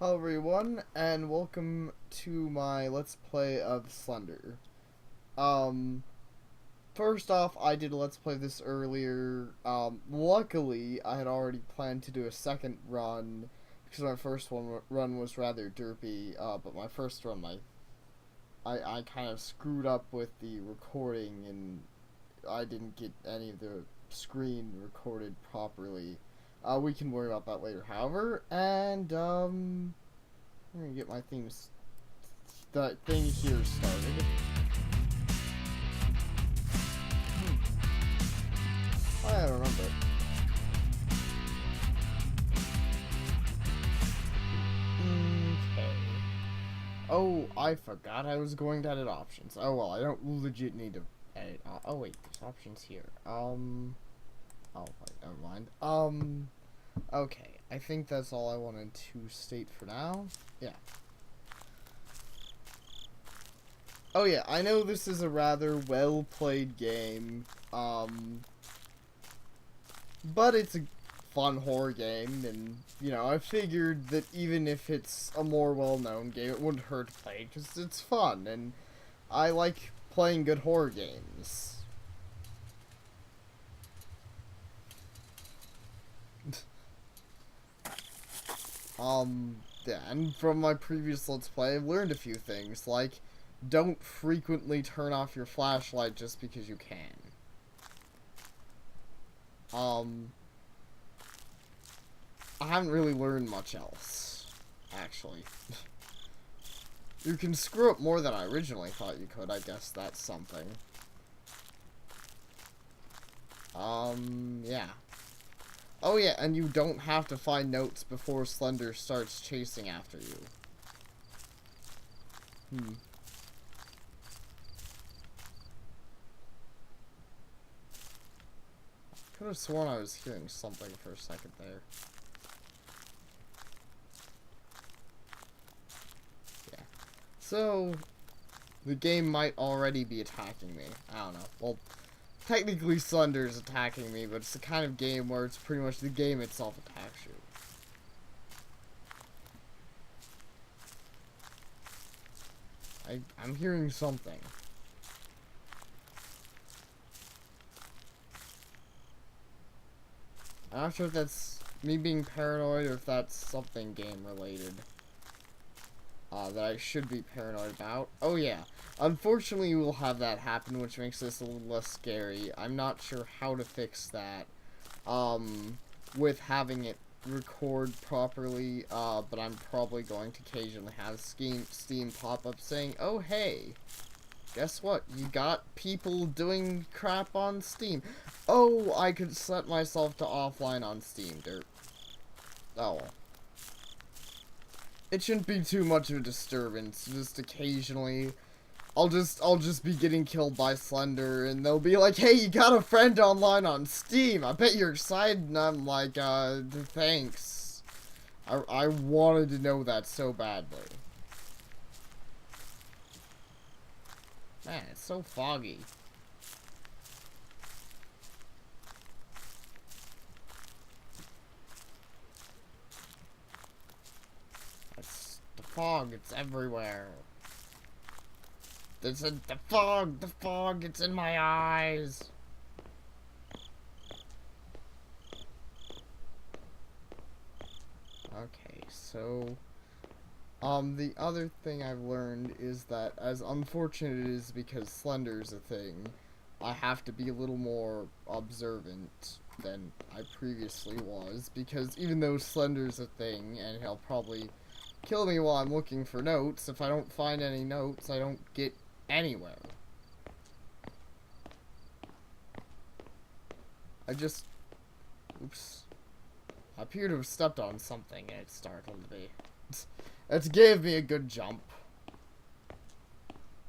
Hello everyone, and welcome to my Let's Play of Slender. Um, First off, I did a Let's Play this earlier. Luckily, I had already planned to do a second run, because my first run was rather derpy, but my first run, I kind of screwed up with the recording, and I didn't get any of the screen recorded properly. We can worry about that later, however, and, I'm gonna get my the thing here started. I don't remember. Okay. Oh, I forgot I was going to edit options. Oh well, I don't legit need to edit. Oh wait, there's options here. Oh wait, never mind. Okay, I think that's all I wanted to state for now. Yeah. Oh yeah, I know this is a rather well-played game, but it's a fun horror game, and, you know, I figured that even if it's a more well-known game, it wouldn't hurt to play, because it's fun, and I like playing good horror games. Yeah, and from my previous Let's Play, I've learned a few things, like, don't frequently turn off your flashlight just because you can. I haven't really learned much else, actually. You can screw up more than I originally thought you could, I guess that's something. Yeah. Oh yeah, and you don't have to find notes before Slender starts chasing after you. Could have sworn I was hearing something for a second there. Yeah. So, the game might already be attacking me. I don't know. Well, technically Slender's attacking me, but it's the kind of game where it's pretty much the game itself attacks you. I'm hearing something. I'm not sure if that's me being paranoid or if that's something game related. That I should be paranoid about. Oh yeah. Unfortunately, we'll have that happen, which makes this a little less scary. I'm not sure how to fix that. With having it record properly, but I'm probably going to occasionally have Steam pop up saying, oh hey, guess what? You got people doing crap on Steam. Oh, I could set myself to offline on Steam, dirt. Oh well. It shouldn't be too much of a disturbance. Just occasionally, I'll just be getting killed by Slender, and they'll be like, "Hey, you got a friend online on Steam? I bet you're excited." And I'm like, thanks. I wanted to know that so badly. Man, it's so foggy. It's the fog. It's everywhere. There's the fog, it's in my eyes. Okay, so, the other thing I've learned is that, as unfortunate it is because Slender's a thing, I have to be a little more observant than I previously was, because even though Slender's a thing, and he'll probably kill me while I'm looking for notes, if I don't find any notes, I don't get anywhere. Oops. I appear to have stepped on something and it startled me. It gave me a good jump.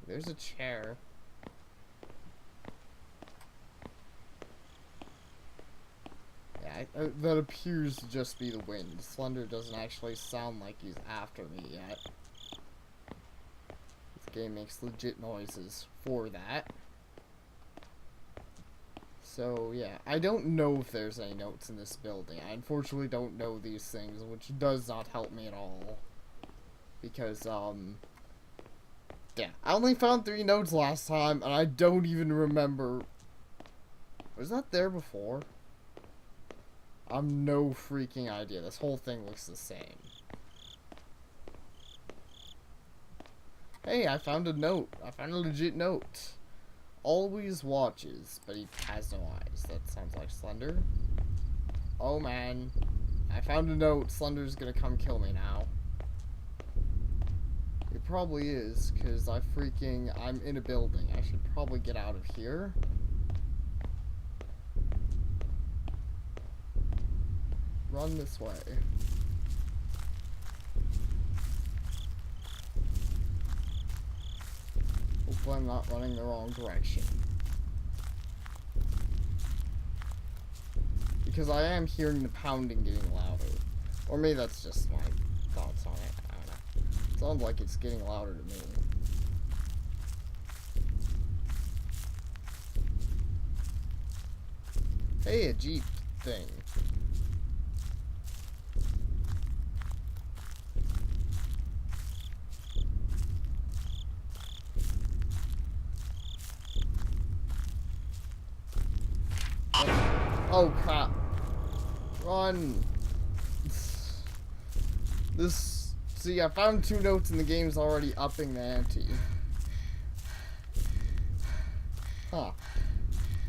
There's a chair. Yeah, that appears to just be the wind. Slender doesn't actually sound like he's after me yet. This game makes legit noises for that. So, yeah, I don't know if there's any notes in this building. I unfortunately don't know these things, which does not help me at all. because, yeah. I only found 3 notes last time, and I don't even remember. Was that there before? I've no freaking idea. This whole thing looks the same. Hey, I found a note. I found a legit note. Always watches, but he has no eyes. That sounds like Slender. Oh man. I found a note. Slender's gonna come kill me now. It probably is, because I'm in a building. I should probably get out of here. Run this way. Hopefully I'm not running the wrong direction. Because I am hearing the pounding getting louder. Or maybe that's just my thoughts on it. I don't know. It sounds like it's getting louder to me. Hey, a Jeep thing. Oh crap. Run. See, I found 2 notes and the game's already upping the ante. Huh.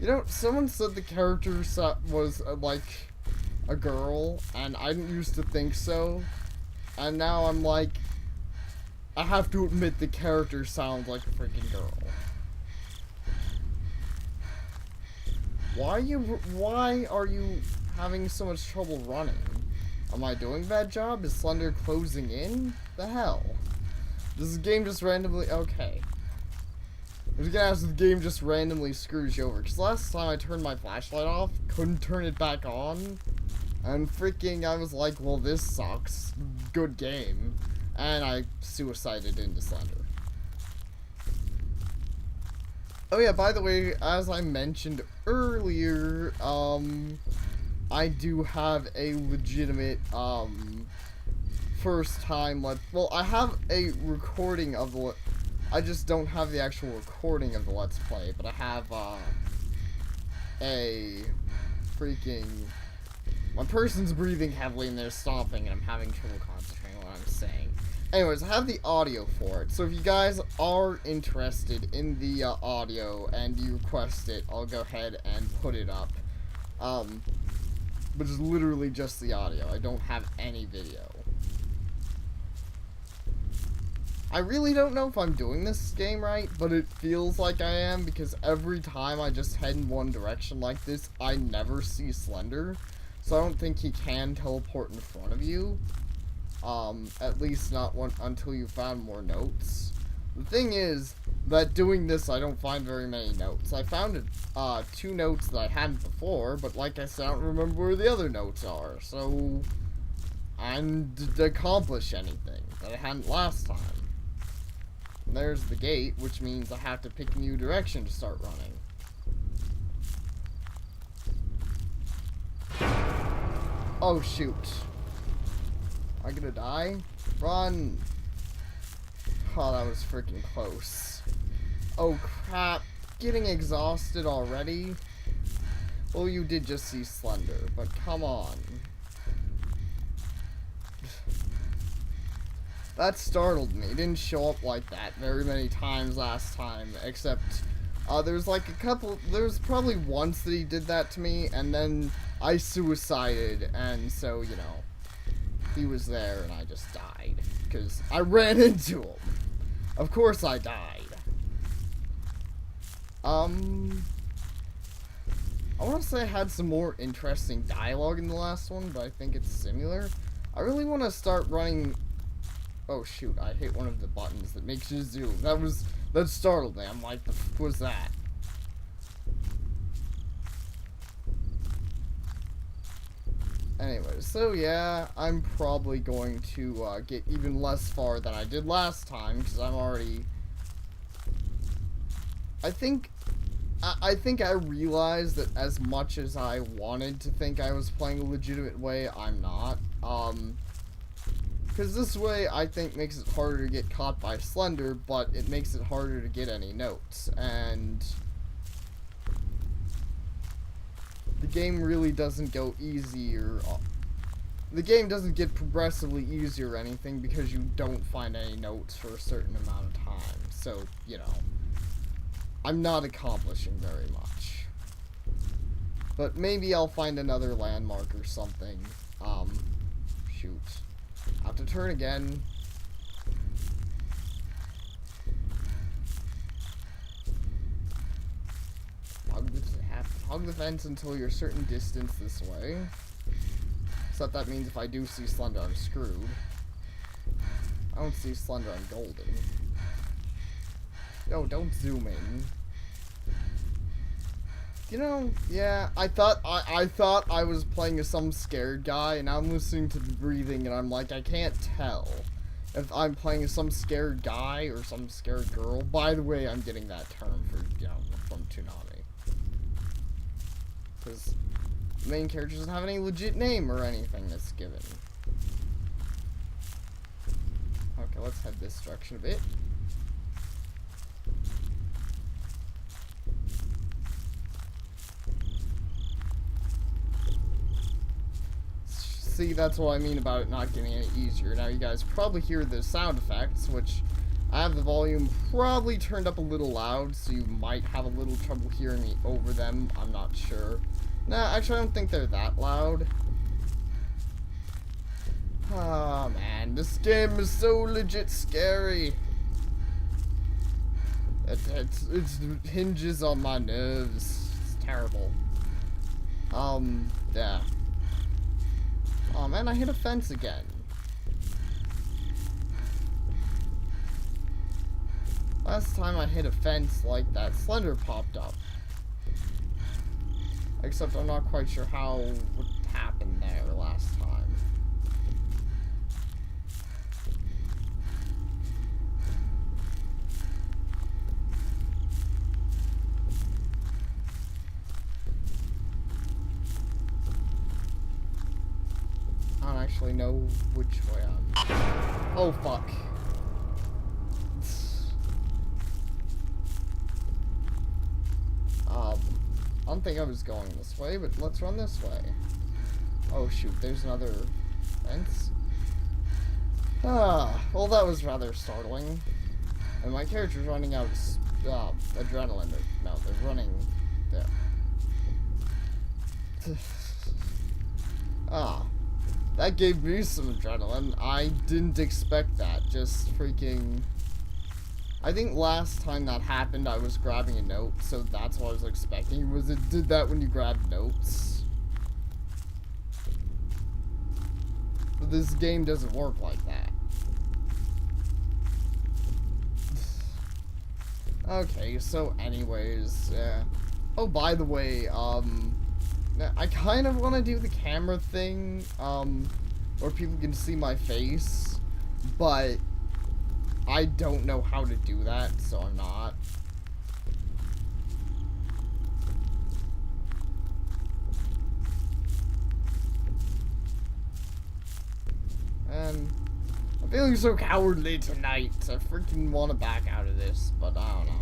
You know, someone said the character was like a girl, and I didn't used to think so. And now I'm like, I have to admit the character sounds like a freaking girl. Why are you having so much trouble running? Am I doing a bad job? Is Slender closing in? The hell? Does the game just randomly... Okay. I was gonna ask if the game just randomly screws you over. Because last time I turned my flashlight off, couldn't turn it back on. And freaking, I was like, well, this sucks. Good game. And I suicided into Slender. Oh yeah, by the way, as I mentioned earlier, I do have a legitimate, first time, well, I have a recording of the, I just don't have the actual recording of the Let's Play, but I have, a freaking, my person's breathing heavily and they're stomping and I'm having trouble concentrating on what I'm saying. Anyways, I have the audio for it, so if you guys are interested in the audio and you request it, I'll go ahead and put it up. But it's literally just the audio. I don't have any video. I really don't know if I'm doing this game right, but it feels like I am, because every time I just head in one direction like this, I never see Slender. So I don't think he can teleport in front of you. At least not until you found more notes. The thing is that doing this, I don't find very many notes. I found 2 notes that I hadn't before, but like I said, I don't remember where the other notes are, so I didn't accomplish anything that I hadn't last time. And there's the gate, which means I have to pick a new direction to start running. Oh shoot. Am I gonna die? Run! Oh, that was freaking close. Oh crap. Getting exhausted already? Well, you did just see Slender, but come on. That startled me. It didn't show up like that very many times last time, except there's like a couple, there's probably once that he did that to me, and then I suicided, and so, you know, he was there and I just died, because I ran into him. Of course I died. I want to say I had some more interesting dialogue in the last one, but I think it's similar. I really want to start running... Oh shoot, I hit one of the buttons that makes you zoom. That startled me. I'm like, the f was that? Anyway, so yeah, I'm probably going to get even less far than I did last time, because I'm already... I think I realized that as much as I wanted to think I was playing a legitimate way, I'm not. Because this way, I think, makes it harder to get caught by Slender, but it makes it harder to get any notes. And the game really doesn't go easier. The game doesn't get progressively easier or anything because you don't find any notes for a certain amount of time. So, you know, I'm not accomplishing very much. But maybe I'll find another landmark or something. Shoot. I have to turn again. Hug the fence until you're a certain distance this way. Except that means if I do see Slender, I'm screwed. I don't see Slender, I'm golden. Yo, don't zoom in. You know, yeah, I thought I was playing as some scared guy, and I'm listening to the breathing, and I'm like, I can't tell if I'm playing as some scared guy or some scared girl. By the way, I'm getting that term for, you know, from Toonami. Because the main character doesn't have any legit name or anything that's given. Okay, let's head this direction a bit. See, that's what I mean about it not getting any easier. Now you guys probably hear the sound effects, which I have the volume probably turned up a little loud, so you might have a little trouble hearing me over them. I'm not sure. Nah, actually I don't think they're that loud. Oh man, this game is so legit scary. It hinges on my nerves. It's terrible. Yeah. Oh man, I hit a fence again. Last time I hit a fence like that, Slender popped up. Except I'm not quite sure what happened there last time. I don't actually know which way I'm... Oh, fuck. I don't think I was going this way, but let's run this way. Oh, shoot, there's another fence. Well, that was rather startling. And my character's running out of adrenaline. No, they're running there. That gave me some adrenaline. I didn't expect that. Just freaking... I think last time that happened, I was grabbing a note, so that's what I was expecting. Was it did that when you grabbed notes? But this game doesn't work like that. Okay, so anyways, oh, by the way, I kind of want to do the camera thing, where people can see my face, but I don't know how to do that, so I'm not. And I'm feeling so cowardly tonight. I freaking want to back out of this, but I don't know.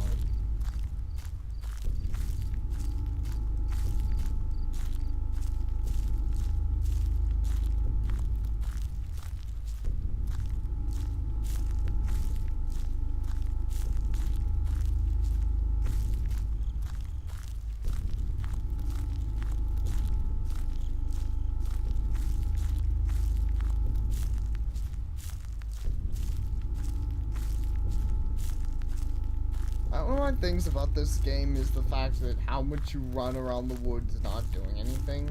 One of my things about this game is the fact that how much you run around the woods not doing anything,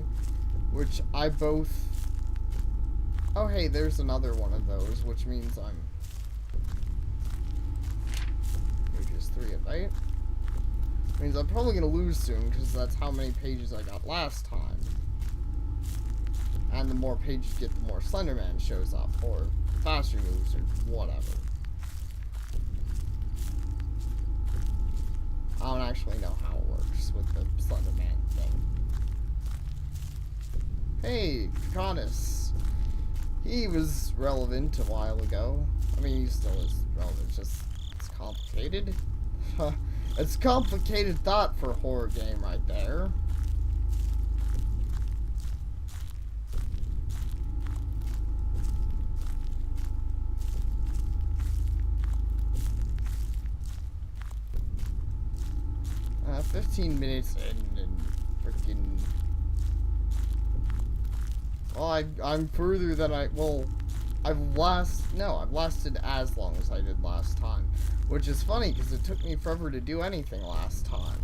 which I both... Oh hey, there's another one of those, which means I'm... Pages 3 of 8. Means I'm probably gonna lose soon, because that's how many pages I got last time. And the more pages you get, the more Slenderman shows up, or faster moves, or whatever. I don't actually know how it works with the Slenderman thing. Hey, Draconis. He was relevant a while ago. I mean, he still is relevant, just it's complicated. It's complicated thought for a horror game right there. 15 minutes in and freaking... Well, I'm further than I've lasted as long as I did last time. Which is funny, because it took me forever to do anything last time.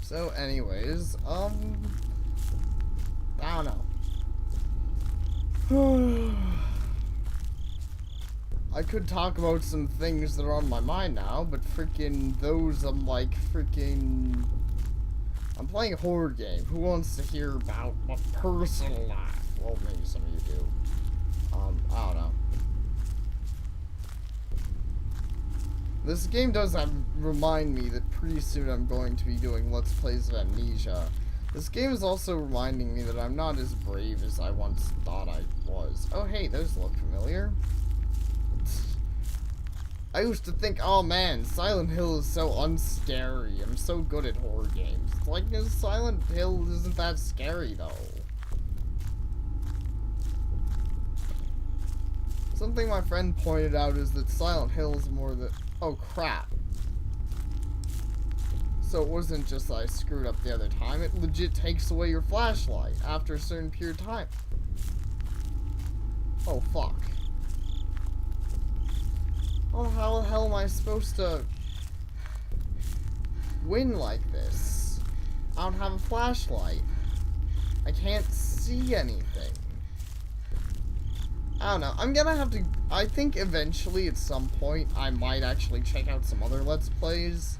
So anyways, I don't know. I could talk about some things that are on my mind now, but freaking those I'm playing a horror game. Who wants to hear about my personal life? Well, maybe some of you do. I don't know. This game does remind me that pretty soon I'm going to be doing Let's Plays of Amnesia. This game is also reminding me that I'm not as brave as I once thought I was. Oh hey, those look familiar. I used to think, oh man, Silent Hill is so unscary. I'm so good at horror games. It's like, Silent Hill isn't that scary though. Something my friend pointed out is that Silent Hill is more the... Oh, crap. So it wasn't just that I screwed up the other time. It legit takes away your flashlight after a certain period of time. Oh, fuck. Oh, how the hell am I supposed to win like this? I don't have a flashlight. I can't see anything. I don't know. I'm gonna have to... I think eventually, at some point, I might actually check out some other Let's Plays.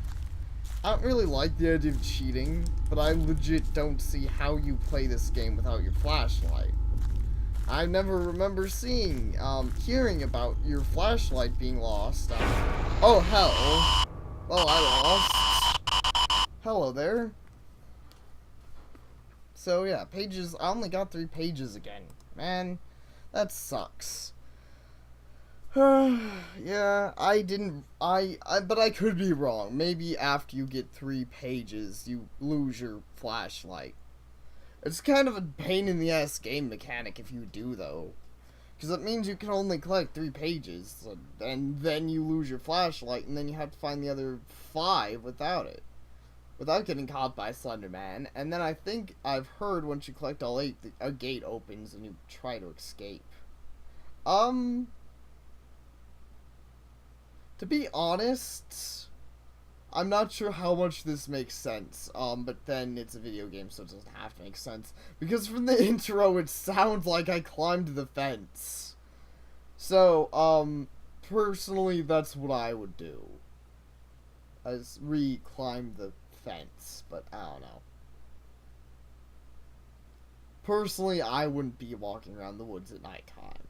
I don't really like the idea of cheating, but I legit don't see how you play this game without your flashlight. I never remember hearing about your flashlight being lost. Oh, hell. Well, I lost. Hello there. So, yeah, pages... I only got 3 pages again. Man... That sucks. Yeah, but I could be wrong. Maybe after you get 3 pages, you lose your flashlight. It's kind of a pain in the ass game mechanic if you do, though. Because it means you can only collect 3 pages, and then you lose your flashlight, and then you have to find the other 5 without it. Without getting caught by Slender Man, and then I think I've heard once you collect all 8, a gate opens and you try to escape. To be honest, I'm not sure how much this makes sense, but then it's a video game, so it doesn't have to make sense. Because from the intro, it sounds like I climbed the fence. So, personally, that's what I would do. Is re-climb the fence, but I don't know. Personally, I wouldn't be walking around the woods at nighttime.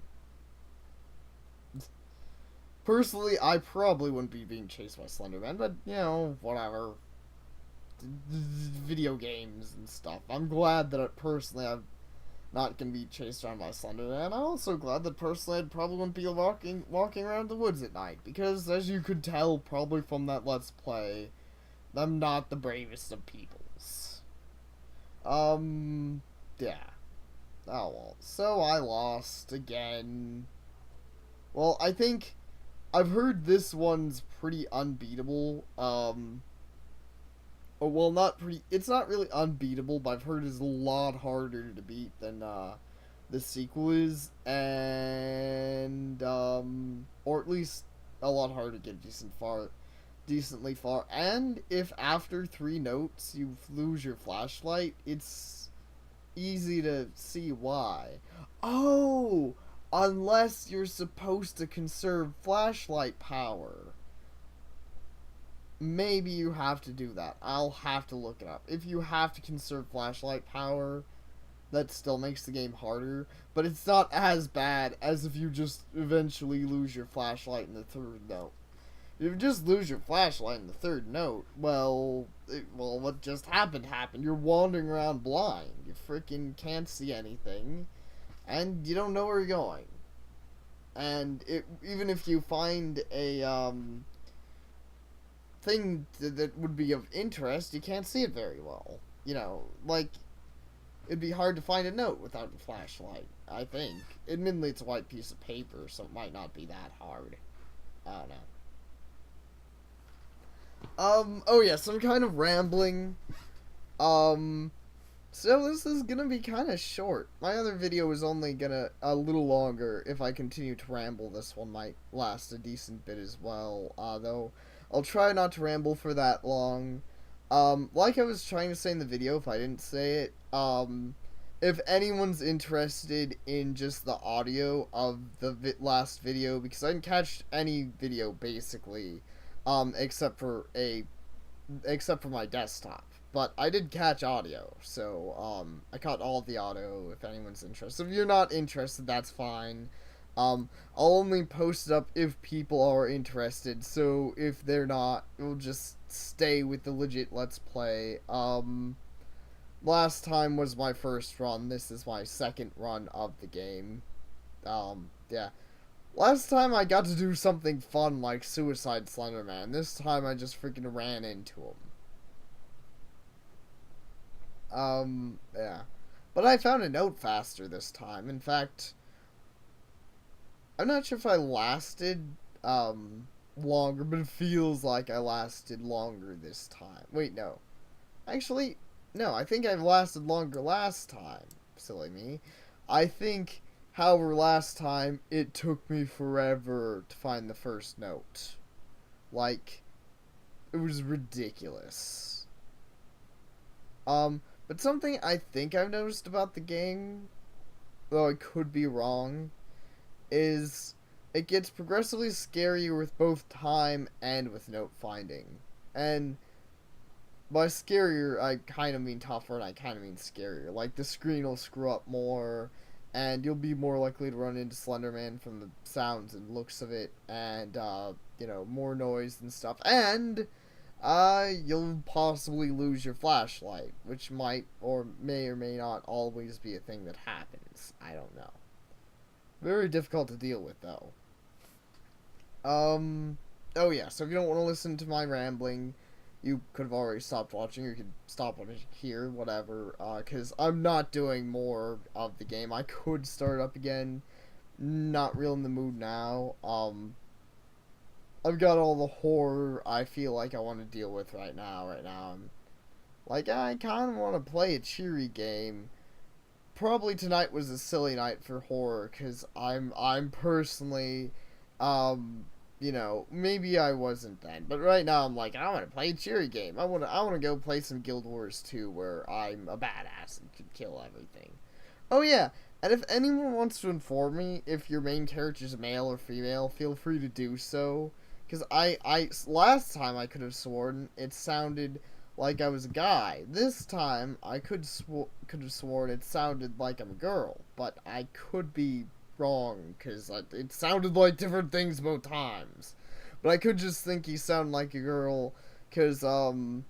Personally, I probably wouldn't be being chased by Slenderman, but, you know, whatever. Video games and stuff. I'm glad that personally I'm not going to be chased around by Slenderman. I'm also glad that personally I probably wouldn't be walking around the woods at night, because as you could tell probably from that Let's Play, I'm not the bravest of peoples. Yeah. Oh well. So I lost again. Well, I think I've heard this one's pretty unbeatable. Well, it's not really unbeatable, but I've heard it's a lot harder to beat than, the sequel is, and or at least a lot harder to get decently far. And if after 3 notes you lose your flashlight, it's easy to see why. Oh, unless you're supposed to conserve flashlight power. Maybe you have to do that. I'll have to look it up. If you have to conserve flashlight power, that still makes the game harder, but it's not as bad as if you just eventually lose your flashlight in the 3rd note. If you just lose your flashlight in the 3rd note, well, what just happened. You're wandering around blind. You freaking can't see anything, and you don't know where you're going. And even if you find a thing that would be of interest, you can't see it very well. You know, like, it'd be hard to find a note without a flashlight, I think. Admittedly, it's a white piece of paper, so it might not be that hard. I don't know. Oh yeah, some kind of rambling. So this is gonna be kind of short. My other video was only a little longer. If I continue to ramble, this one might last a decent bit as well, though I'll try not to ramble for that long. Like I was trying to say in the video, if I didn't say it, if anyone's interested in just the audio of the last video, because I didn't catch any video, basically, except for my desktop. But I did catch audio, so, I caught all of the audio if anyone's interested. If you're not interested, that's fine. I'll only post it up if people are interested, so if they're not, we'll just stay with the legit Let's Play. Last time was my first run, this is my second run of the game. Yeah. Last time I got to do something fun like Suicide Slenderman. This time I just freaking ran into him. Yeah. But I found a note faster this time. In fact, I'm not sure if I lasted, longer, but it feels like I lasted longer this time. Wait, no. Actually, no, I think I lasted longer last time. Silly me. I think, however, last time, it took me forever to find the first note. Like, it was ridiculous. But something I think I've noticed about the game, though I could be wrong, is it gets progressively scarier with both time and with note finding. And by scarier, I kind of mean tougher, and I kind of mean scarier. Like, the screen will screw up more, and you'll be more likely to run into Slenderman from the sounds and looks of it, and, you know, more noise and stuff. And you'll possibly lose your flashlight, which might or may not always be a thing that happens. I don't know. Very difficult to deal with, though. Oh yeah, so if you don't want to listen to my rambling, you could have already stopped watching, or you could stop watching here, whatever, because I'm not doing more of the game. I could start up again, not real in the mood now. I've got all the horror I feel like I want to deal with right now. I kind of want to play a cheery game. Probably tonight was a silly night for horror, because I'm personally, you know, maybe I wasn't then, but right now I'm like, I want to play a cheery game. I want to go play some Guild Wars 2 where I'm a badass and can kill everything. Oh yeah, and if anyone wants to inform me if your main character is male or female, feel free to do so. Because last time I could have sworn it sounded like I was a guy. This time I could have sworn it sounded like I'm a girl, but I could be wrong because it sounded like different things both times. But I could just think he sounded like a girl because one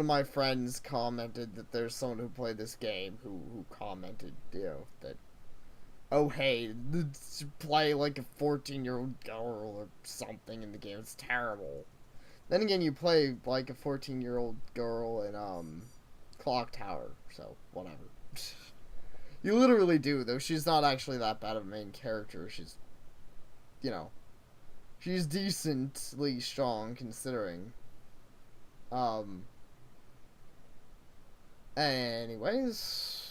of my friends commented that there's someone who played this game who commented, you know, that, oh hey, play like a 14-year-old girl or something in the game. It's terrible. Then again, you play like a 14-year-old girl in Clock Tower, so whatever. You literally do, though. She's not actually that bad of a main character. She's, you know, she's decently strong considering. Anyways,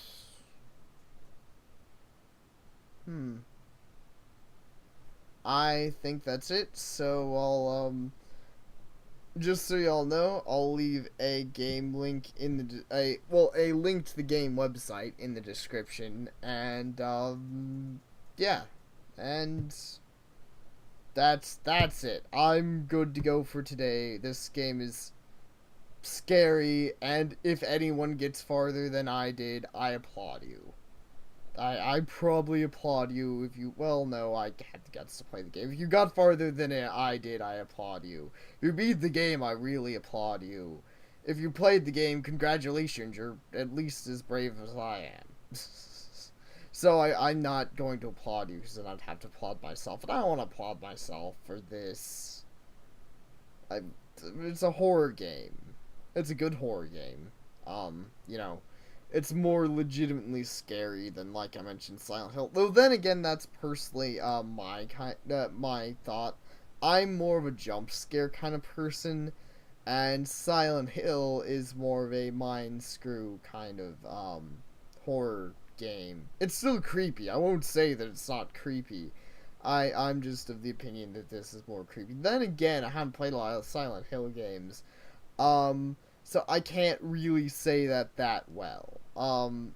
I think that's it. So just so y'all know, I'll leave a game link in the a link to the game website in the description, and yeah, and that's it. I'm good to go for today. This game is scary, and if anyone gets farther than I did, I applaud you. I probably applaud you if you. Well, no, I had the guts to play the game. If you got farther than I did, I applaud you. If you beat the game, I really applaud you. If you played the game, congratulations. You're at least as brave as I am. So I'm not going to applaud you because then I'd have to applaud myself, and I don't want to applaud myself for this. It's a horror game. It's a good horror game. You know, it's more legitimately scary than, like I mentioned, Silent Hill. Though then again, that's personally my thought. I'm more of a jump scare kind of person, and Silent Hill is more of a mind screw kind of horror game. It's still creepy. I won't say that it's not creepy. I'm just of the opinion that this is more creepy. Then again, I haven't played a lot of Silent Hill games. So I can't really say that well.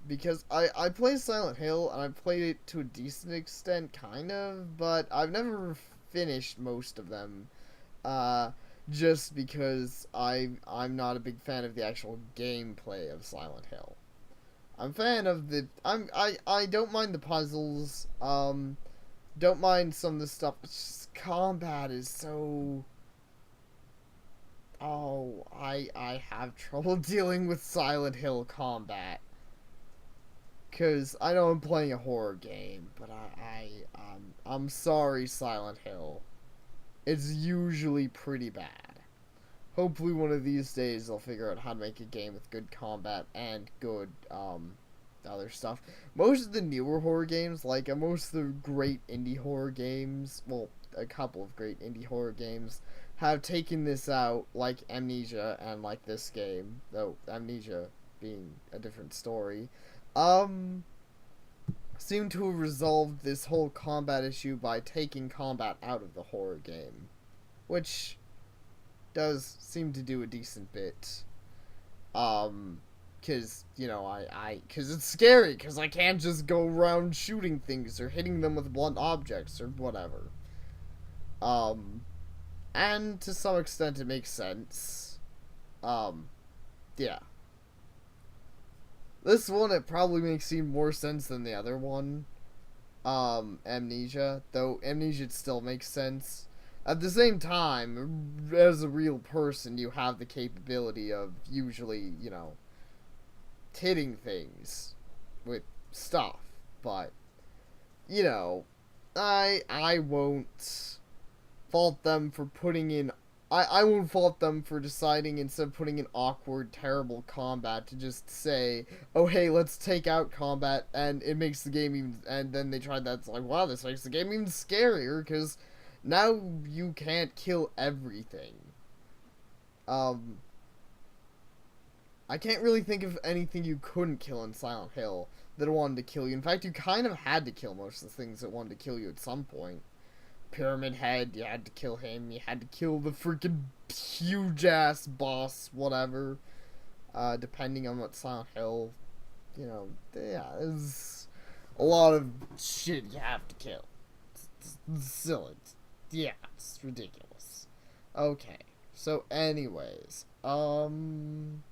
Because I play Silent Hill, and I played it to a decent extent, kind of, but I've never finished most of them. Just because I'm not a big fan of the actual gameplay of Silent Hill. I'm a fan of the... I don't mind the puzzles, don't mind some of the stuff, it's just combat is so... Oh, I have trouble dealing with Silent Hill combat. Because I know I'm playing a horror game, but I'm sorry, Silent Hill. It's usually pretty bad. Hopefully one of these days I'll figure out how to make a game with good combat and good, other stuff. Most of the newer horror games, like most of the great indie horror games, well, a couple of great indie horror games, have taken this out, like Amnesia and like this game, though Amnesia being a different story, seem to have resolved this whole combat issue by taking combat out of the horror game, which does seem to do a decent bit. Cause, you know, cause it's scary, cause I can't just go around shooting things or hitting them with blunt objects or whatever. And to some extent it makes sense. Yeah. This one, it probably makes seem more sense than the other one. Amnesia. Though Amnesia still makes sense. At the same time, as a real person, you have the capability of usually, you know, hitting things with stuff. But, you know, I won't fault them for putting in... I won't fault them for deciding, instead of putting in awkward, terrible combat, to just say, oh hey, let's take out combat, and it makes the game even... And then they tried that, it's like, wow, this makes the game even scarier, because now you can't kill everything. I can't really think of anything you couldn't kill in Silent Hill that wanted to kill you. In fact, you kind of had to kill most of the things that wanted to kill you at some point. Pyramid Head, you had to kill him. You had to kill the freaking huge-ass boss, whatever. Depending on what Silent Hill, you know, yeah, there's a lot of shit you have to kill. It's silly. Yeah, it's ridiculous. Okay, so anyways, I don't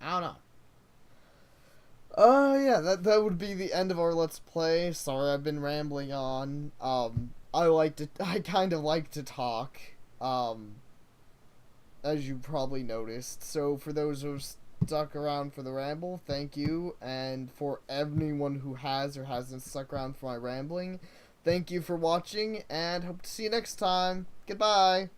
know. Yeah, that would be the end of our Let's Play. Sorry, I've been rambling on. I kind of like to talk, as you probably noticed. So for those who have stuck around for the ramble, thank you. And for anyone who has or hasn't stuck around for my rambling, thank you for watching, and hope to see you next time. Goodbye!